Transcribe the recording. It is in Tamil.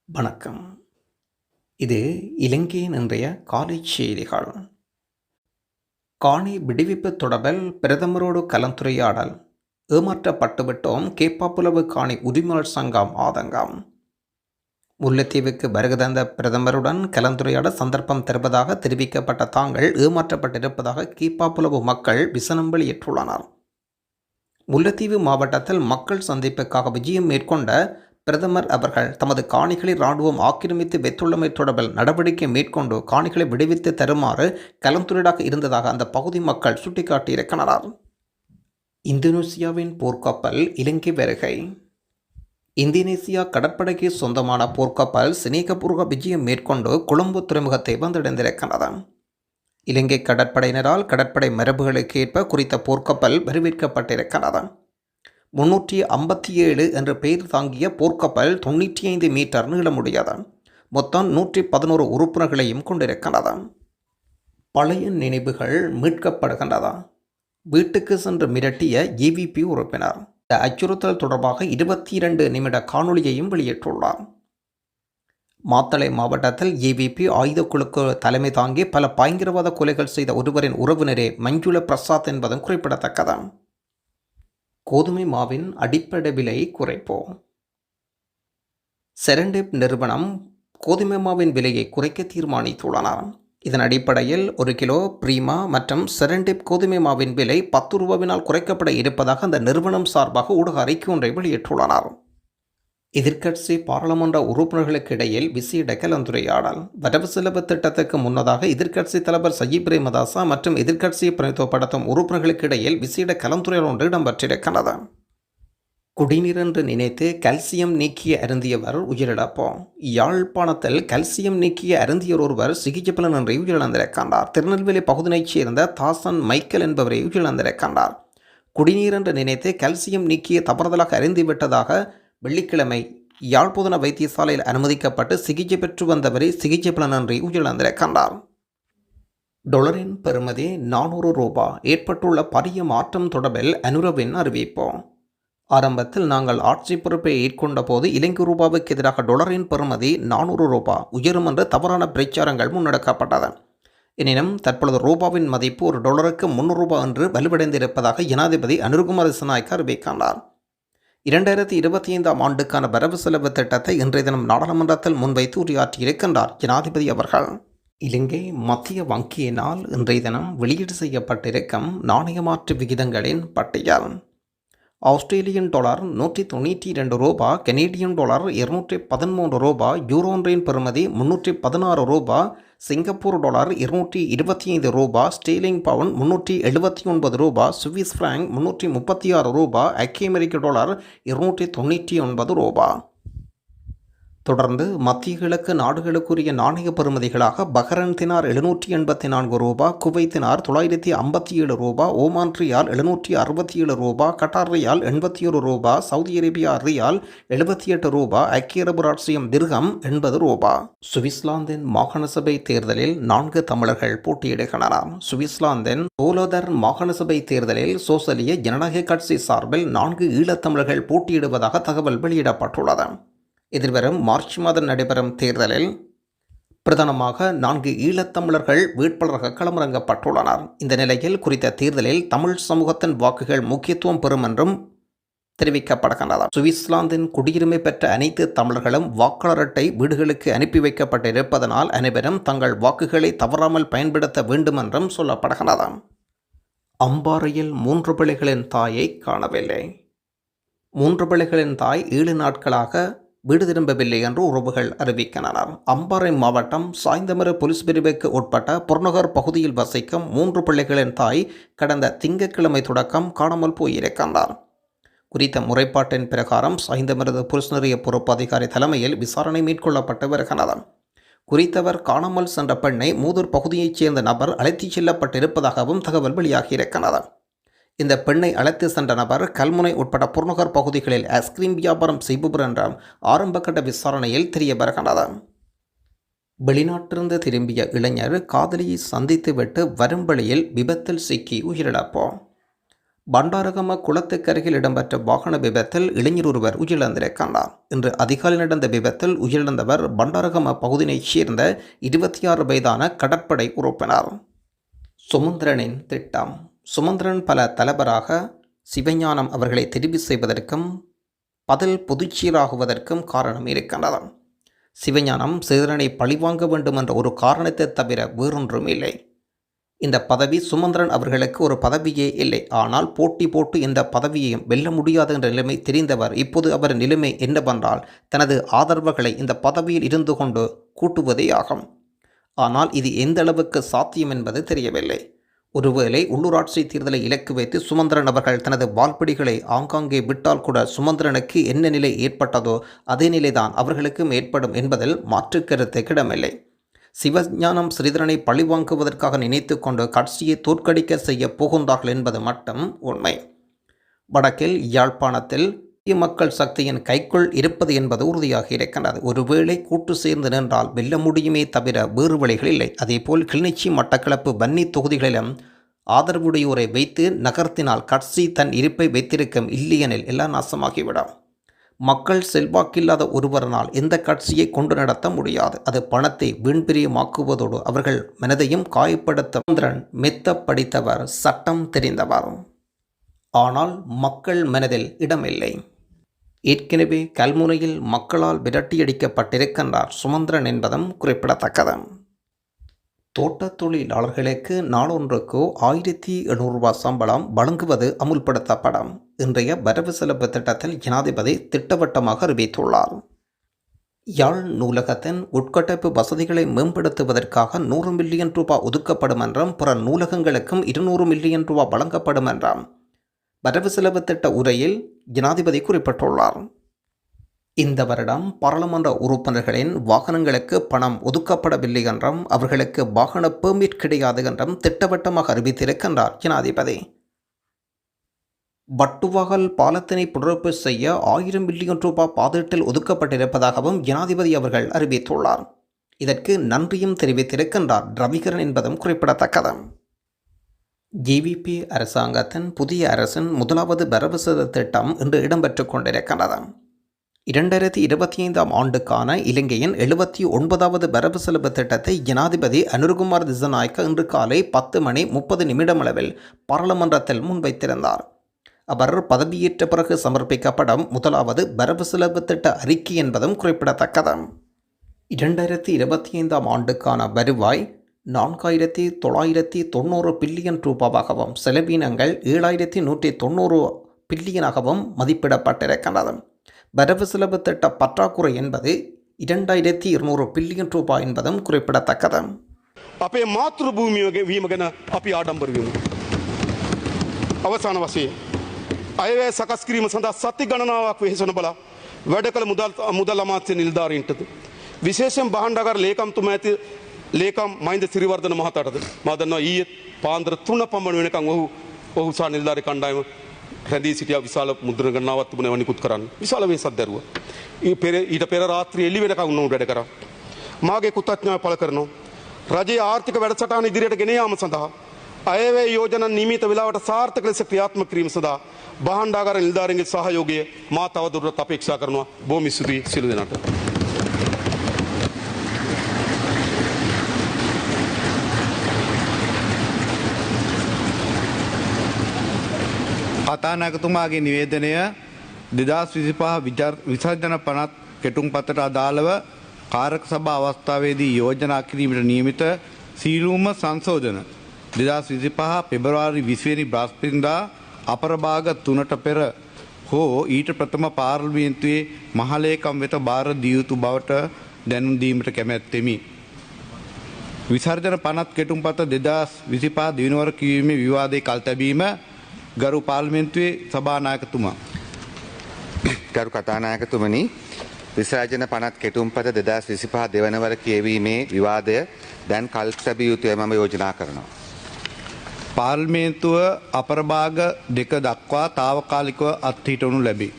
வணக்கம். இது இலங்கையின் இன்றைய காலை செய்திகள். காணி விடுவிப்பு தொடர்பில் பிரதமரோடு கலந்துரையாடல். ஏமாற்றப்பட்டுவிட்டோம் கேப்பாப்புலவு காணி உரிமையாளர் சங்கம் ஆதங்கம். முல்லைத்தீவுக்கு வருகை தந்த பிரதமருடன் கலந்துரையாட சந்தர்ப்பம் தருவதாக தெரிவிக்கப்பட்ட தாங்கள் ஏமாற்றப்பட்டிருப்பதாக கேப்பாப்புலவு மக்கள் விசனம் வெளியிட்டுள்ளனர். முல்லைத்தீவு மாவட்டத்தில் மக்கள் சந்திப்புக்காக விஜயம் மேற்கொண்ட பிரதமர் அவர்கள் தமது காணிகளை இராணுவம் ஆக்கிரமித்து வைத்துள்ளமை தொடர்பில் நடவடிக்கை மேற்கொண்டு காணிகளை விடுவித்து தருமாறு கலந்துரையாக இருந்ததாக அந்த பகுதி மக்கள் சுட்டிக்காட்டியிருக்கிறார். இந்தோனேசியாவின் போர்க்கப்பல் இலங்கை வருகை. இந்தோனேசியா கடற்படைக்கு சொந்தமான போர்க்கப்பல் சினேகபூர்வ விஜயம் மேற்கொண்டு கொழும்பு துறைமுகத்தை வந்தடைந்திருக்கிறது. இலங்கை கடற்படையினரால் கடற்படை மரபுகளுக்கு ஏற்ப குறித்த போர்க்கப்பல் வரவேற்கப்பட்டிருக்கிறது. 357 என்ற பெயர் தாங்கிய போர்க்கப்பல் 95 மீட்டர் நீளமுடையது. மொத்தம் 111 உறுப்பினர்களையும் கொண்டிருக்கிறது. பழைய நினைவுகள் மீட்கப்படுகின்றதா? வீட்டுக்கு சென்று மிரட்டிய ஏவிபி உறுப்பினர் இந்த அச்சுறுத்தல் தொடர்பாக 22 நிமிட காணொலியையும் வெளியிட்டுள்ளார். மாத்தளை மாவட்டத்தில் ஏவிபி ஆயுதக்குழுக்கு தலைமை தாங்கி பல பயங்கரவாத கொலைகள் செய்த ஒருவரின் உறவினரே மஞ்சுள பிரசாத் என்பதும் குறிப்பிடத்தக்கது. கோதுமை மாவின் அடிப்படை விலை குறைப்பு. செரண்டிப் நிறுவனம் கோதுமை மாவின் விலையை குறைக்க தீர்மானித்துள்ளனர். இதன் அடிப்படையில் 1 கிலோ பிரீமா மற்றும் செரண்டிப் கோதுமை மாவின் விலை 10 ரூபாவினால் குறைக்கப்பட இருப்பதாக அந்த நிறுவனம் சார்பாக ஊடக அறிக்கை ஒன்றை வெளியிட்டுள்ளனர். எதிர்க்கட்சி பாராளுமன்ற உறுப்பினர்களுக்கு இடையில் விசேட கலந்துரையாடல். வரவு செலவு திட்டத்துக்கு முன்னதாக எதிர்க்கட்சி தலைவர் சஜித் பிரேமதாச மற்றும் எதிர்க்கட்சியை பிரதிநிதித்துவப்படுத்தும் உறுப்பினர்களுக்கு இடையில் விசேட கலந்துரையாடல் ஒன்று இடம்பெற்றிருக்கிறது. குடிநீர் என்று நினைத்து கல்சியம் நீக்கிய அருந்தியவர் உயிரிழப்பு. யாழ்ப்பாணத்தில் கல்சியம் நீக்கிய அருந்தியர் ஒருவர் சிகிச்சை பலனின்றி உயிரிழந்திருக்கின்றார். திருநெல்வேலி பகுதியைச் சேர்ந்த தாசன் மைக்கேல் என்பவரை உயிரிழந்திருக்கின்றார். குடிநீர் என்று நினைத்து கல்சியம் நீக்கிய தவறுதலாக அறிந்துவிட்டதாக வெள்ளிக்கிழமை யாழ்ப்பாண வைத்தியசாலையில் அனுமதிக்கப்பட்டு சிகிச்சை பெற்று வந்தவரை சிகிச்சை பலனின்றி உயிரிழந்திருக்கின்றார். டொலரின் பெறுமதி 400 ரூபாய். ஏற்பட்டுள்ள பாரிய மாற்றம் தொடர்பில் அனுரவின் அறிவிப்பு. ஆரம்பத்தில் நாங்கள் ஆட்சி பொறுப்பை ஏற்கொண்ட போது இலங்கை ரூபாவுக்கு எதிராக டொலரின் பெறுமதி 400 ரூபாய் உயரும் என்று தவறான பிரச்சாரங்கள் முன்னெடுக்கப்பட்டது. எனினும் தற்பொழுது ரூபாவின் மதிப்பு ஒரு டொலருக்கு 300 ரூபாய் என்று வலுவடைந்திருப்பதாக ஜனாதிபதி அனுர்குமார் திசாநாயக்க அறிவிக்கின்றார். 2025ஆம் ஆண்டுக்கான வரவு செலவு திட்டத்தை இன்றைய தினம் நாடாளுமன்றத்தில் முன்வைத்து உரையாற்றியிருக்கின்றார் ஜனாதிபதி அவர்கள். இலங்கை மத்திய வங்கியினால் இன்றைய தினம் வெளியீடு செய்யப்பட்டிருக்கும் நாணய மாற்று விகிதங்களின் பட்டியல். ஆஸ்திரேலியன் டாலர் 192 ரூபாய், கனேடியன் டாலர் 213 ரூபாய், யூரோ ஒன்றின் பெறுமதி 316 ரூபாய், சிங்கப்பூர் டாலர் 225 ரூபாய், ஸ்டேர்லிங் பவுண்ட் 379 ரூபாய், சுவிஸ் பிராங்க் 336 ரூபாய், ஐக்கிய அமெரிக்க டாலர் 299 ரூபாய். தொடர்ந்து மத்திய கிழக்கு நாடுகளுக்குரிய நாணய பெறுமதிகளாக பஹ்ரைன் தினார் 784 ரூபாய், குவைத் தினார் 957 ரூபாய், ஓமான் ரியால் 767 ரூபாய், கட்டார் ரியால் 81 ரூபாய், சவுதி அரேபியா ரியால் 78 ரூபாய், ஐக்கிய அரபு ராச்சியம் திர்ஹம் 80 ரூபாய். சுவிட்சர்லாந்தின் மாகாண சபை தேர்தலில் 4 தமிழர்கள் போட்டியிடுகின்றனர். சுவிட்சர்லாந்தின் சோலோதர் மாகாண சபை தேர்தலில் சோசலிய ஜனநாயக கட்சி சார்பில் 4 ஈழத்தமிழர்கள் போட்டியிடுவதாக தகவல் வெளியிடப்பட்டுள்ளது. எதிர்வரும் மார்ச் மாதம் நடைபெறும் தேர்தலில் பிரதானமாக 4 ஈழத்தமிழர்கள் வேட்பாளராக களமிறங்கப்பட்டுள்ளனர். இந்த நிலையில் குறித்த தேர்தலில் தமிழ் சமூகத்தின் வாக்குகள் முக்கியத்துவம் பெறும் என்றும் தெரிவிக்கப்படுகின்றன. சுவிட்சர்லாந்தின் குடியுரிமை பெற்ற அனைத்து தமிழர்களும் வாக்காளர் அட்டை வீடுகளுக்கு அனுப்பி வைக்கப்பட்டிருப்பதனால் அனைவரும் தங்கள் வாக்குகளை தவறாமல் பயன்படுத்த வேண்டும் என்றும் சொல்லப்படுகிறது. அம்பாறையில் 3 பிள்ளைகளின் தாயை காணவில்லை. 3 பிள்ளைகளின் தாய் 7 நாட்களாக வீடு திரும்பவில்லை என்று உறவுகள் அறிவிக்கின்றனர். அம்பாறை மாவட்டம் சாய்ந்தமரு போலீஸ் பிரிவுக்கு உட்பட்ட புறநகர் பகுதியில் வசிக்கும் 3 பிள்ளைகளின் தாய் கடந்த திங்கட்கிழமை தொடக்கம் காணாமல் போயிருக்கின்றார். குறித்த முறைப்பாட்டின் பிரகாரம் சாய்ந்தமருது போலீஸ் நிலைய பொறுப்பு அதிகாரி தலைமையில் விசாரணை மேற்கொள்ளப்பட்டு வருகிறது. குறித்தவர் காணாமல் சென்ற பெண்ணை மூதூர் பகுதியைச் சேர்ந்த நபர் அழைத்துச் செல்லப்பட்டிருப்பதாகவும் தகவல் வெளியாகியிருக்கிறது. இந்த பெண்ணை அழைத்து சென்ற நபர் கல்முனை உட்பட புறநகர் பகுதிகளில் ஐஸ்கிரீம் வியாபாரம் செய்பவர் என்ற ஆரம்பகட்ட விசாரணையில் தெரிய வருகிறது. வெளிநாட்டிலிருந்து திரும்பிய இளைஞர் காதலியை சந்தித்துவிட்டு வரும் வழியில் விபத்தில் சிக்கி உயிரிழப்பு. பண்டாரகம குளத்துக்கருகில் இடம்பெற்ற வாகன விபத்தில் இளைஞர் ஒருவர் உயிரிழந்திருக்கின்றார். இன்று அதிகாலை நடந்த விபத்தில் உயிரிழந்தவர் பண்டாரகம பகுதியைச் சேர்ந்த 26 வயதான கடற்படை உறுப்பினர். சுமந்திரனின் திட்டம். சுமந்திரன் பல தலைவராக சிவஞானம் அவர்களை தெரிவு செய்வதற்கும் பதில் பொதுச்சீராகுவதற்கும் காரணம் இருக்கின்றது. சிவஞானம் சேரனை பழிவாங்க வேண்டும் என்ற ஒரு காரணத்தை தவிர வேறொன்றும் இல்லை. இந்த பதவி சுமந்திரன் அவர்களுக்கு ஒரு பதவியே இல்லை. ஆனால் போட்டி போட்டு இந்த பதவியையும் வெல்ல முடியாது என்ற நிலைமை தெரிந்தவர். இப்போது அவர் நிலைமை என்னவென்றால் தனது ஆதரவுகளை இந்த பதவியில் இருந்து கொண்டு கூட்டுவதே ஆகும். ஆனால் இது எந்த அளவுக்கு சாத்தியம் என்பது தெரியவில்லை. ஒருவேளை உள்ளூராட்சி தேர்தலை இலக்கு வைத்து சுமந்திரன் அவர்கள் தனது வால்பிடிகளை ஆங்காங்கே விட்டால் கூட சுமந்திரனுக்கு என்ன நிலை ஏற்பட்டதோ அதே நிலைதான் அவர்களுக்கும் ஏற்படும் என்பதில் மாற்று கருத்து கிடமில்லை. சிவஞானம் ஸ்ரீதரனை பழிவாங்குவதற்காக நினைத்து கொண்டு கட்சியை தோற்கடிக்க செய்ய போகின்றார்கள் என்பது மட்டும் உண்மை. வடக்கில் யாழ்ப்பாணத்தில் மக்கள் சக்தியின் கைக்குள் இருப்பது என்பது உறுதியாக இருக்கின்றது. ஒருவேளை கூட்டு சேர்ந்து நின்றால் வெல்ல முடியுமே தவிர வேறு வழிகள் இல்லை. அதேபோல் கிளிநொச்சி, மட்டக்களப்பு, வன்னி தொகுதிகளிலும் ஆதரவுடையோரை வைத்து நகர்த்தினால் கட்சி தன் இருப்பை வைத்திருக்கும். இல்லையெனில் எல்லாம் நாசமாகிவிடும். மக்கள் செல்வாக்கில்லாத ஒருவரால் எந்த கட்சியை கொண்டு நடத்த முடியாது. அது பணத்தை வீண்பிரியமாக்குவதோடு அவர்கள் மனதையும் காயப்படுத்த சுமந்திரன் மெத்த படித்தவர், சட்டம் தெரிந்தவர். ஆனால் மக்கள் மனதில் இடமில்லை. ஏற்கனவே கல்முனையில் மக்களால் விரட்டியடிக்கப்பட்டிருக்கின்றார் சுமந்திரன் என்பதும் குறிப்பிடத்தக்கது. தோட்டத் தொழிலாளர்களுக்கு நாளொன்றுக்கு 1700 ரூபாய் சம்பளம் வழங்குவது அமுல்படுத்தப்படும். இன்றைய வரவு செலவு திட்டத்தில் ஜனாதிபதி திட்டவட்டமாக அறிவித்துள்ளார். யாழ் நூலகத்தின் உட்கட்டமைப்பு வசதிகளை மேம்படுத்துவதற்காக 100 மில்லியன் ரூபாய் ஒதுக்கப்படும் என்றும் பிற நூலகங்களுக்கும் 200 மில்லியன் ரூபாய் வழங்கப்படும் என்றும் வரவு செலவு திட்ட உரையில் ஜனாதிபதி குறிப்பிட்டுள்ளார். இந்த வருடம் பாராளுமன்ற உறுப்பினர்களின் வாகனங்களுக்கு பணம் ஒதுக்கப்படவில்லை என்றும் அவர்களுக்கு வாகன பெர்மிட் கிடையாது என்றும் திட்டவட்டமாக அறிவித்திருக்கின்றார் ஜனாதிபதி. வட்டுவாகல் பாலத்தினை புனரமைப்பு செய்ய 1000 மில்லியன் ரூபாய் பாதீட்டில் ஒதுக்கப்பட்டிருப்பதாகவும் ஜனாதிபதி அவர்கள் அறிவித்துள்ளார். இதற்கு நன்றியும் தெரிவித்திருக்கின்றார் ரவிகரன் என்பதும் குறிப்பிடத்தக்கது. ஜேவிபி அரசாங்கத்தின் புதிய அரசின் முதலாவது வரவு செலவு திட்டம் இன்று இடம்பெற்றுக் கொண்டிருக்கின்றது. 2025ஆம் ஆண்டுக்கான இலங்கையின் 79வது வரவு செலவு திட்டத்தை ஜனாதிபதி அனுர்குமார் திசாநாயக்க இன்று காலை 10:30 அளவில் பாராளுமன்றத்தில் முன்வைத்திருந்தார். அவர் பதவியேற்ற பிறகு சமர்ப்பிக்கப்படும் முதலாவது வரவு செலவு திட்ட அறிக்கை என்பதும் குறிப்பிடத்தக்கது. 2025ஆம் ஆண்டுக்கான வருவாய் 4990 பில்லியன் ரூபாவாகவும் செலவினங்கள் 7190 பில்லியனாகவும் மதிப்பிடப்பட்டிருக்கின்றது. வரவு செலவு திட்ட பற்றாக்குறை என்பது 2200 பில்லியன் ரூபாய் என்பதும் குறிப்பிடத்தக்கது. අපේ මාතෘ භූමිය වීම ගැන අපි ආඩම්බර වෙමු. අවසාන වශයෙන් අයවැය සකස් කිරීම සඳහා සති ගණනාවක් වෙහෙසන බලා වැඩ කළ මුදල් අමාත්‍ය නිලධාරීන්ටද විශේෂයෙන් බහණ්ඩාගාර ලේකම්තුමා ඇති ලේකම් මහින්ද සිරිවර්ධන මහතාටද මා දන්නවා ඊයේ පාන්දර 3 පමණ වෙනකන් ඔහු සහ නිලධාරී කණ්ඩායම රැඳී සිටියා. විශාල මුද්‍රණ ගණනාවක් තිබුණේ වනිකුත් කරන්න. විශාල වෙනසක් දැරුවා. ඊට පෙර රාත්‍රියේ එළි වෙනකන් උණු වැඩ කරා. මාගේ කෘතඥතාවය පළ කරනවා. රජයේ ආර්ථික වැඩසටහන ඉදිරියට ගෙන යාම සඳහා අයවැය යෝජනා නියමිත වේලාවට සාර්ථක ලෙස ක්‍රියාත්මක කිරීම සඳහා බහණ්ඩාගාර නිලධාරීන්ගේ සහයෝගය මා තවදුරටත් අපේක්ෂා කරනවා. බොහොම ස්තුතියි සියලු දෙනාට. කතානායකතුමාගේ නිවේදනය 2025 විසර්ජන පනත් කෙටුම්පතට අදාළව කාරක සභා අවස්ථාවේදී යෝජනා කිරීමට නියමිත සීලුම සංශෝධන 2025 පෙබරවාරි 20 වෙනි බ්‍රහස්පතින්දා අපරභාග 3ට පෙර හෝ ඊට ප්‍රථම පාර්ලිමේන්තුවේ මහලේකම් වෙත බාර දිය යුතු බවට දැනුම් දීමට කැමැත්තෙමි. විසර්ජන පනත් කෙටුම්පත 2025 දිනවර කිරීමේ විවාදයේ කල් තැබීම ගරු පාර්ලිමේන්තුවේ සභානායකතුමා. ගරු කතානායකතුමනි, විසර්ජන පනත් කෙටුම්පත 2025 දෙවන වර කියවීමේ විවාදය දැන් කල් තැබිය යුතුයි මම යෝජනා කරනවා. පාර්ලිමේන්තුව අපරභාග 2 දක්වා తాවකාලිකව අත්හිටවනු ලැබේ.